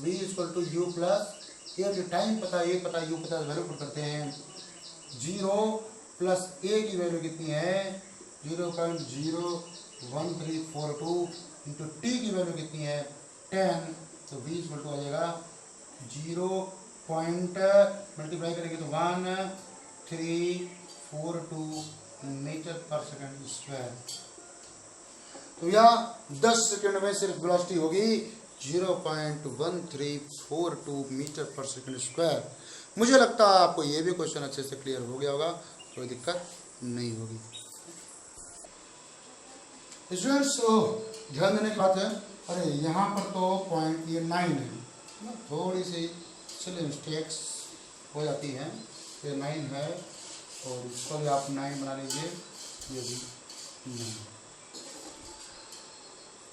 v = u प्लस एक टाइम पता, एक पता, यू पता, वैल्यू पुट करते हैं। 0 प्लस ए की वैल्यू कितनी है 0.01342 इंटू टी की वैल्यू कितनी है 10, तो 20 बल्टू आ जाएगा 0 पॉइंट मल्टीप्लाई करेंगे तो 1342 मीटर पर सेकंड स्क्वायर। तो यहाँ 10 सेकंड में सिर्फ वेलोसिटी होगी 0.1342 मीटर पर सेकंड स्क्वायर। मुझे लगता है आपको ये भी क्वेश्चन अच्छे से क्लियर हो गया होगा, कोई दिक्कत नहीं होगी। स्टूडेंट्स ध्यान देने की बात है, अरे यहाँ पर तो पॉइंट ये 9 है, थोड़ी सी चलिए मिस्टेक्स हो जाती हैं। ये 9 है और इसको भी आप 9 बना लीजिए, ये भी 9।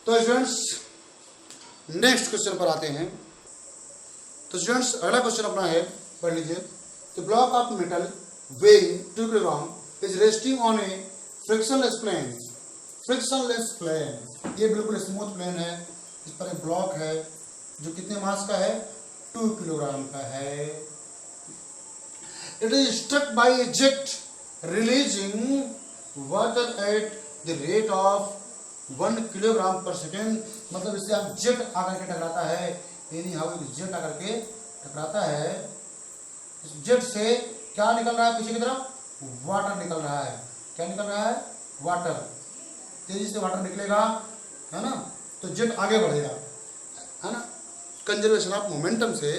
तो स्टूडेंट्स नेक्स्ट क्वेश्चन पर आते हैं। तो स्टूडेंट्स अगला क्वेश्चन अपना है, पढ़ लीजिए। The block of metal weighing 2 kilogram is resting on a frictionless plane. Frictionless plane, ये बिल्कुल स्मूथ प्लेन है, इस पर एक ब्लॉक है जो कितने मास का है 2 किलोग्राम का है। It is struck by a jet releasing water at the rate of 1 kilogram per second. मतलब इससे आप जेट आकर के टकराता है, यानी हाउ जेट आकर के टकराता है, इस जेट से क्या निकल रहा है पीछे की तरफ वाटर निकल रहा है। क्या निकल रहा है वाटर, तेजी से वाटर निकलेगा है ना, तो जेट आगे बढ़ेगा है ना। कंजर्वेशन ऑफ मोमेंटम से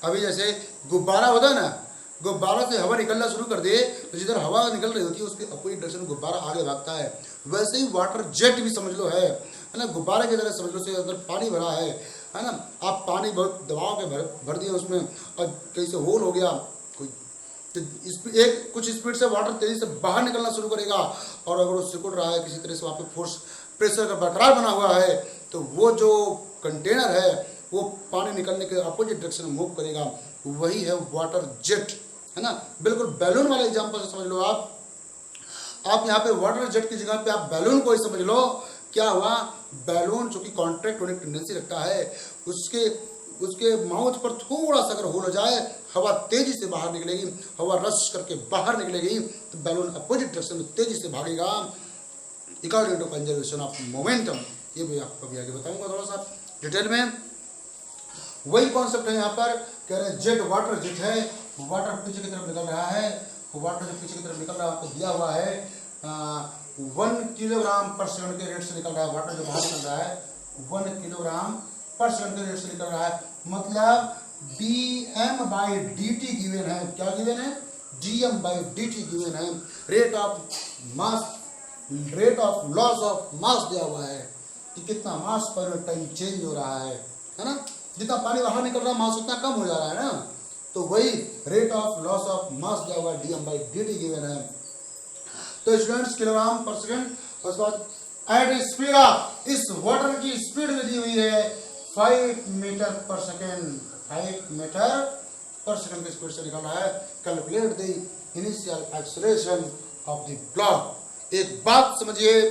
अभी जैसे गुब्बारा होता है ना, गुब्बारा से हवा निकलना शुरू कर दे तो जिधर हवा निकल रही होती है उसके अपोजिट डायरेक्शन में गुब्बारा आगे भागता है। वैसे ही वाटर जेट भी समझ लो है ना, गुब्बारे की तरह समझ लो। से अंदर पानी भरा है ना, आप पानी बहुत दबाव के भर दिए उसमें और कहीं से होल हो गया कोई, तो एक कुछ स्पीड से वाटर तेजी से बाहर निकलना शुरू करेगा, और अगर वो सिकुड़ रहा है किसी तरह से वहाँ पे फोर्स प्रेशर का बरकरार बना हुआ है, तो वो जो कंटेनर है वो पानी निकलने के अपोजिट डायरेक्शन में मूव करेगा, वही है वाटर जेट है ना। बिल्कुल बैलून वाले एग्जांपल से समझ लो आप यहाँ पे वाटर जेट की जगह पे आप बैलून को ही समझ लो। क्या हुआ, बैलून चूंकि कॉन्ट्रैक्ट होने की टेंडेंसी रखता है, उसके माउथ पर थोड़ा सा अगर होल हो जाए, हवा तेजी से बाहर निकलेगी, हवा रश करके बाहर निकलेगी, तो बैलून अपोजिट डायरेक्शन में तेजी से भागेगा according to conservation of momentum. ये भी आपको अभी आगे बताऊंगा थोड़ा सा डिटेल में। वही कॉन्सेप्ट है यहाँ पर, कह रहे जेट वाटर जेट है, वाटर पीछे की तरफ निकल रहा है, वाटर जो पीछे की तरफ निकल रहा है आपको दिया हुआ है 1 किलोग्राम पर सेकंड के रेट से निकल रहा है। वाटर जो बाहर निकल रहा है 1 किलोग्राम पर सेकंड के रेट से निकल रहा है, मतलब dm/dt गिवन है। क्या गिवन है, dm/dt गिवन है। Rate of loss of mass दिया हुआ है कि कितना मास पर टाइम चेंज हो रहा है ना। जितना पानी बाहर निकल रहा है मास उतना कम हो जा रहा है ना, तो वही rate of loss of mass दिया हुआ है, dm/dt गिवन है। तो स्टूडेंट्स किलोग्राम पर सेकंड, उसके बाद एट स्पीड ऑफ, इस वाटर की स्पीड में दी हुई है 5 मीटर पर सेकेंड। 5 मीटर पर सेकेंड की स्पीड से निकल रहा है। Calculate the initial acceleration of the block. एक बात समझिए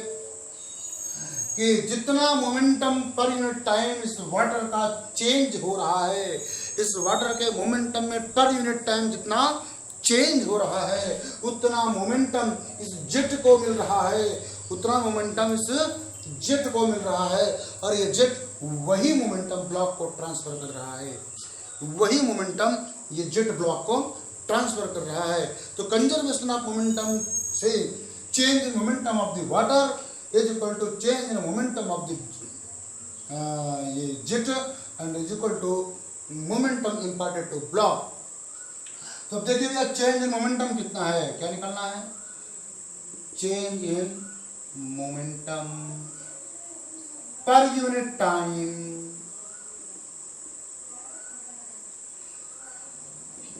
कि जितना मोमेंटम पर यूनिट टाइम इस वाटर का चेंज हो रहा है, इस वाटर के मोमेंटम में पर यूनिट टाइम जितना चेंज हो रहा है, उतना मोमेंटम इस जेट को मिल रहा है, उतना मोमेंटम इस जेट को मिल रहा है, और ये जेट वही मोमेंटम ब्लॉक को ट्रांसफर कर रहा है, वही मोमेंटम ये जेट ब्लॉक को ट्रांसफर कर रहा है। तो कंजर्वेशन ऑफ मोमेंटम से change in momentum of the water is equal to change in momentum of the ये jet and is equal to momentum imparted to block. तो अब देखिए भैया चेंज इन मोमेंटम कितना है, क्या निकलना है, change in momentum per unit time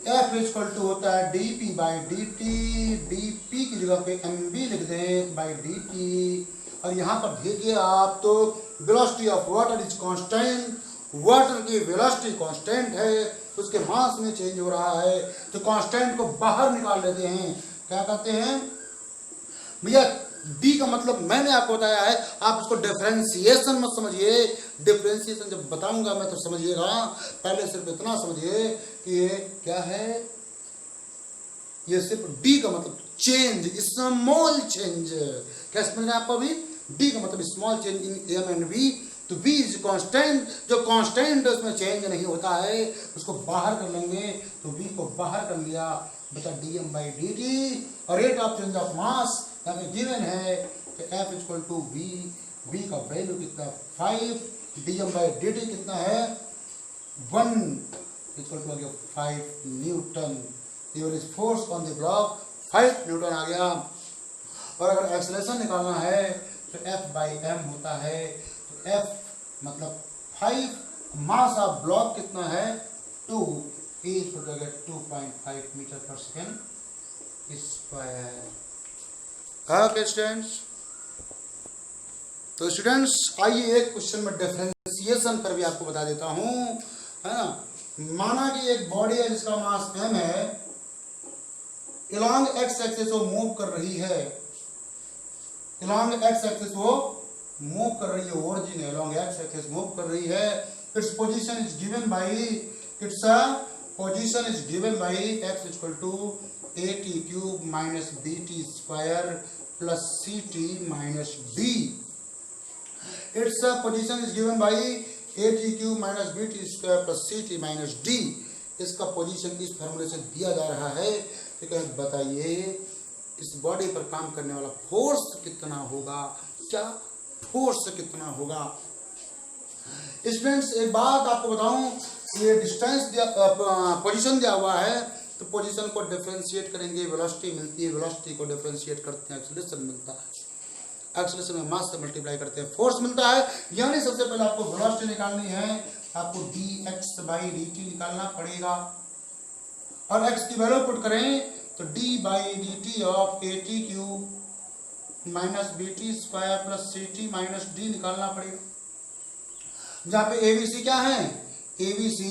F equal to होता है dp/dt, dp की जगह पे mv लिख दें बाई dt। और यहाँ पर देखिए आप तो velocity of water is constant, water की वेलोसिटी कांस्टेंट है, उसके मास में चेंज हो रहा है, तो कांस्टेंट को बाहर निकाल लेते हैं। क्या कहते हैं भैया, डी का मतलब मैंने आपको बताया है, आप इसको डिफरेंशिएशन मत समझिए। डिफरेंशिएशन जब बताऊंगा मैं तो समझिएगा, पहले सिर्फ इतना समझिए कि ये क्या है, ये सिर्फ डी का मतलब चेंज, स्मॉल चेंज। क्या समझ रहे हैं आपको अभी? डी का मतलब small change in M and B. तो बी इज कांस्टेंट, जो कांस्टेंट उसमें चेंज नहीं होता है उसको बाहर कर लेंगे। तो बी को बाहर कर लिया, बचा डीएम बाई डी टी। और rate of change of mass यहाँ पे गिवन है, तो F equal to B, B का वैल्यू कितना 5, डीएम बाई डी टी कितना है 1 इक्वल टू आ गया 5 newton. Is force on the block 5 newton आ गया। और अगर एक्सेलरेशन निकालना है तो एफ बाई एम होता है, तो एफ मतलब 5, मास ऑफ ब्लॉक कितना है 2, इज 2.5 मीटर पर सेकेंड स्क्वायर। ओके स्टूडेंट्स, तो स्टूडेंट्स आइए एक क्वेश्चन में डिफरेंशिएशन पर भी आपको बता देता हूं, है ना। माना कि एक बॉडी है जिसका मास m है, along x एक्सिस वो मूव कर रही है, along x एक्सिस वो मूव कर रही है, ओरिजिन है along x एक्सिस मूव कर रही है। its position is given by, its position is given by x equal to at cube minus bt square plus ct minus d. Its position is given by at cube minus bt square plus ct minus d. इसका position इस फॉर्मूले से दिया जा रहा है। ठीक है, बताइए इस बॉडी पर काम करने वाला फोर्स कितना होगा, क्या फोर्स कितना होगा। स्टूडेंट्स एक बात आपको बताऊं, ये डिस्टेंस दिया, पोजीशन दिया हुआ है, तो पोजीशन को डिफरेंशिएट करेंगे, वेलोसिटी मिलती है, वेलोसिटी को डिफरेंशिएट करते हैं, एक्सेलरेशन मिलता है, एक्सेलरेशन में मास से मल्टीप्लाई करते हैं, फोर्स मिलता है। यानी सबसे पहले आपको वेलोसिटी निकालनी है, आपको dx बाई dt निकालना पड़ेगा। और x की वैल्यू पुट करें तो d by dt of at cube minus bt square plus ct minus d निकालना पड़ेगा। जहां पे abc क्या है, abc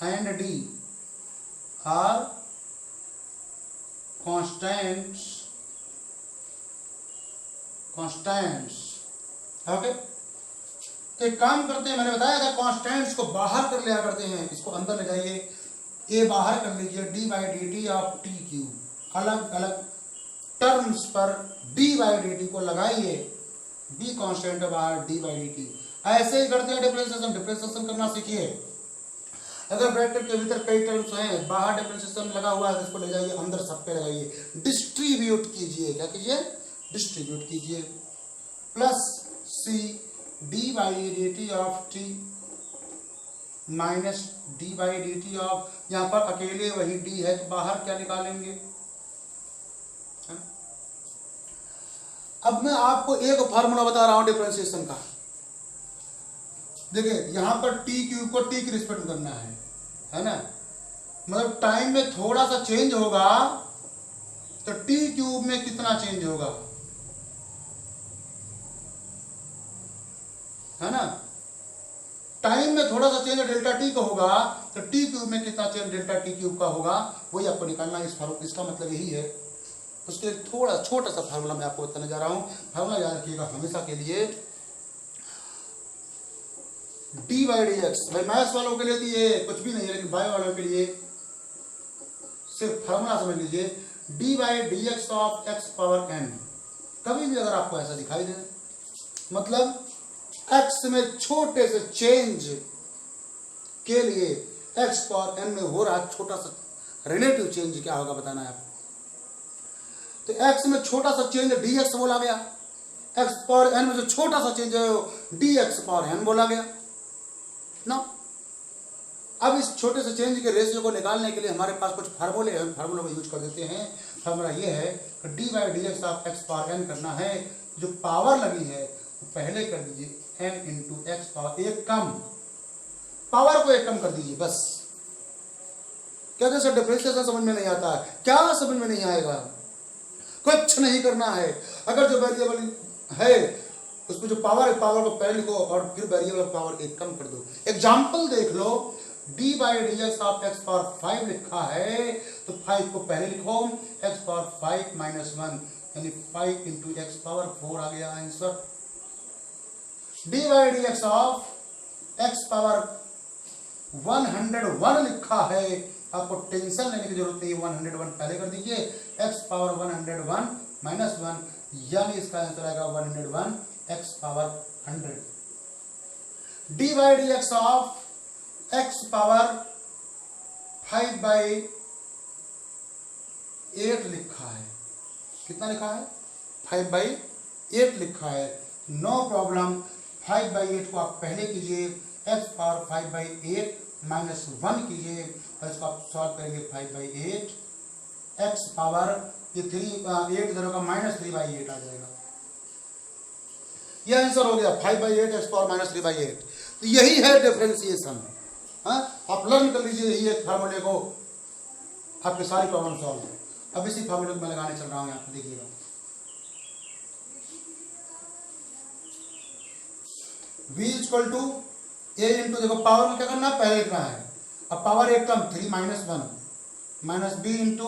and d are constants, okay. तो एक काम करते हैं, मैंने बताया था कांस्टेंट्स को बाहर कर लिया करते हैं, इसको अंदर ले जाइए, ए बाहर कर लीजिए, D by D T of T cube, अलग अलग टर्म्स पर डी बाई डी टी को लगाइए, बी कांस्टेंट है बाहर, डी बाई डी टी। ऐसे ही करते हैं डिफरेंशिएशन, डिफरेंशिएशन करना सीखिए। अगर ब्रैकेट के भीतर कई टर्म्स हैं, बाहर डिफरेंशिएशन लगा हुआ है, इसको ले जाइए अंदर, सब पे लगाइए, डिस्ट्रीब्यूट कीजिए, क्या कीजिए, डिस्ट्रीब्यूट कीजिए। Plus C D by D T of T minus D by D T of, यहां पर अकेले वही डी है तो बाहर क्या निकालेंगे। अब मैं आपको एक फॉर्मूला बता रहा हूं डिफरेंशिएशन का। देखिए यहां पर टी क्यूब को टी की रिस्पेक्ट में करना है ना, मतलब टाइम में थोड़ा सा चेंज होगा तो टी क्यूब में कितना चेंज होगा, है ना। टाइम में थोड़ा सा चेंज डेल्टा टी का होगा तो टी क्यूब में कितना चेंज डेल्टा टी क्यूब का होगा, वही आपको निकालना है। इसका मतलब यही है। उसके थोड़ा छोटा सा फार्मूला मैं आपको बताने जा रहा हूं, फार्मूला याद रखिएगा हमेशा के लिए। डी बाई डी एक्स, भाई मैथ्स वालों के लिए तो ये कुछ भी नहीं है, लेकिन बायो वालों के लिए सिर्फ फार्मूला समझ लीजिए, D by D X of X power N. कभी भी अगर आपको ऐसा दिखाई दे, मतलब x में छोटे से चेंज के लिए x पावर n में हो रहा छोटा सा रिलेटिव चेंज क्या होगा बताना है आपको। तो x में छोटा सा चेंज dx बोला गया, x पावर n में जो छोटा सा चेंज है dx पावर n बोला गया ना। अब इस छोटे से चेंज के रेशियो को निकालने के लिए हमारे पास कुछ फार्मूले हैं, फार्मूलों को यूज कर देते हैं। फार्मूला ये है कि D by D X of X power N करना है, जो पावर लगी है वो पहले कर दीजिए n इंटू एक्स पावर, एक कम पावर को एक कम कर दीजिए बस। क्या जैसे डिफरेंशिएशन समझ में नहीं आता है, क्या समझ में नहीं आएगा, कुछ नहीं करना है। अगर जो वेरिएबल है उसमें जो पावर है, पावर को पहले लिखो और फिर वेरिएबल पावर एक कम कर दो। एग्जाम्पल देख लो, D by D X of X power 5 लिखा है तो 5 को पहले लिखो, एक्स पावर 5 माइनस 1 यानी 5 इंटू एक्स पावर 4 आ गया answer. D by D X of X power 101 लिखा है, आपको टेंशन लेने की जरूरत नहीं, 101 पहले कर दीजिए, एक्स पावर 101 माइनस 1, यानी इसका आंसर आएगा 101 x power 100। D by D X of X power 5/8 लिखा है, कितना लिखा है 5/8 लिखा है, नो प्रॉब्लम। 5/8 को आप पहले कीजिए, एक्स पावर 5/8 माइनस 1 कीजिए और इसको आप सॉल्व करेंगे 5/8 एक्स पावर ये 8 इधर होगा -3/8 आ जाएगा, यह आंसर हो गया 5/8 एक्स पावर -3/8। तो यही है डिफरेंशिएशन। आप लर्न कर लीजिए यही एक फार्मूले को, आपकी सारी प्रॉब्लम सॉल्व। अब इसी फार्मूले को मैं लगाने चल रहा हूं, आप देखिएगा। v equal to a into, देखो पावर में क्या करना है, पहले लिखना है, अब पावर एक कम 3 - 1 माइनस b इंटू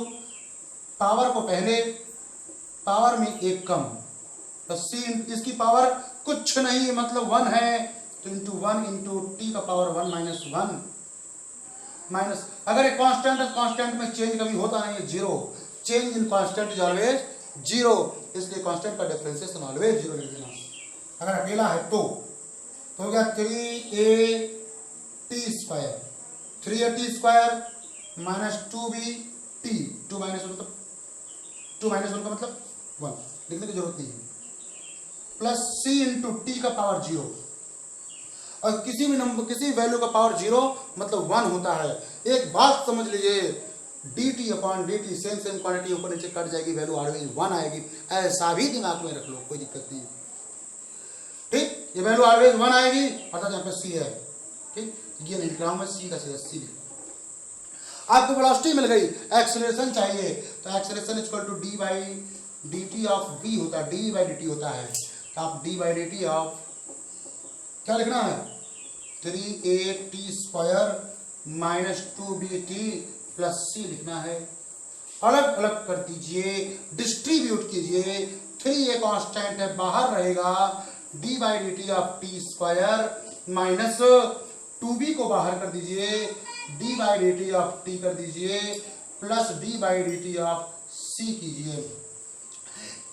पावर को पहले, पावर में एक कम, प्लस c, इसकी पावर कुछ नहीं मतलब 1 है, तो इंटू 1 इंटू टी का पावर 1 माइनस 1 माइनस, अगर एक कांस्टेंट है, कांस्टेंट में चेंज कभी होता नहीं है, zero, change in constant is always zero, इसलिए कांस्टेंट का डिफरेंशिएशन ऑलवेज जीरो लिख देना। अगर अकेला है तो हो गया 3a² 3a² माइनस 2b/t, 2 - 1 मतलब 2 - 1 का मतलब 1 लिखने की जरूरत नहीं है, प्लस c इंटू टी का पावर 0, और किसी भी नंबर किसी वैल्यू का पावर 0 मतलब 1 होता है। एक बात समझ लीजिए, dt/dt सेम क्वांटिटी ऊपर नीचे कट जाएगी, वैल्यू ऑलवेज 1 आएगी, ऐसा भी दिमाग में रख लो, कोई दिक्कत नहीं, ठीक। ये वैल्यू ऑलवेज 1 आएगी, अर्थात यहाँ पे c है, ठीक। ये नहीं लिख रहा हूं मैं, c का c। आपको वेलोसिटी मिल गई, एक्सीलरेशन चाहिए, तो acceleration equal to D by D T of v होता है, डी बाई डी टी होता है, तो आप D by D T of क्या लिखना है 3a² minus 2bt plus c लिखना है। अलग अलग कर दीजिए, डिस्ट्रीब्यूट कीजिए, 3a कांस्टेंट है बाहर रहेगा, D by D T of t² minus 2b को बाहर कर दीजिए, D by D T of t कर दीजिए, plus D by D T of c कीजिए।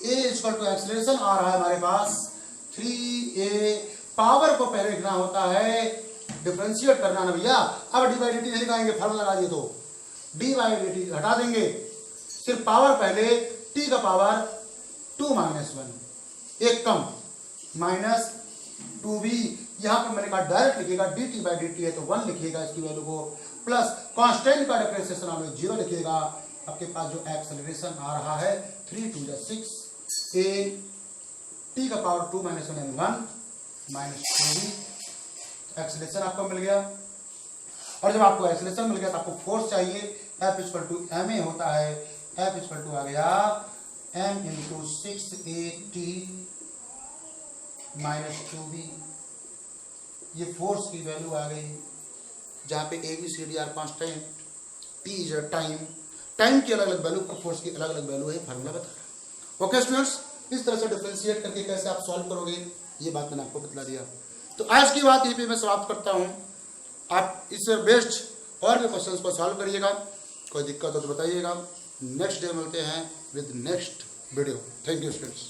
a इक्वल टू एक्सीलरेशन आ रहा है हमारे पास 3a, पावर को पहले लिखना होता है, डिफरेंशिएट करना ना भैया। अब डी बाई डी टी नहीं लिखाएंगे, फार्मूला लगा दिए तो डी बाई डी टी हटा देंगे, सिर्फ पावर पहले, t का पावर 2 - 1 एक कम माइनस 2b, यहां पर मैंने कहा डायरेक्ट लिखिएगा, dt बाई dt है तो 1 लिखिएगा इसकी वैल्यू को, प्लस कांस्टेंट का डिफरेंशिएशन आप 0 लिखिएगा। आपके पास जो एक्सेलरेशन आ रहा है 3 × 2 = 6 a t का पावर 2 - 1 माइनस 2b, एक्सेलरेशन आपको मिल गया। और जब आपको एक्सेलरेशन मिल गया तो आपको फोर्स चाहिए, F इक्वल टू ma होता है, F इक्वल टू आ गया m into 6at minus 2b, ये फोर्स की वैल्यू आ गई, जहां पे a b c d r constant, t is time, time की अलग अलग वैल्यू, फोर्स की अलग अलग वैल्यू है, फार्मूला बता रहा है। ओके स्टूडेंट्स, इस तरह से डिफरेंशिएट करके कैसे आप सॉल्व करोगे, ये बात मैंने आपको बतला दिया। तो आज की बात यहीं पे मैं समाप्त करता हूँ। आप इससे बेस्ट और भी क्वेश्चंस को सॉल्व करिएगा, कोई दिक्कत हो तो बताइएगा। नेक्स्ट डे मिलते हैं with next video. Thank you students.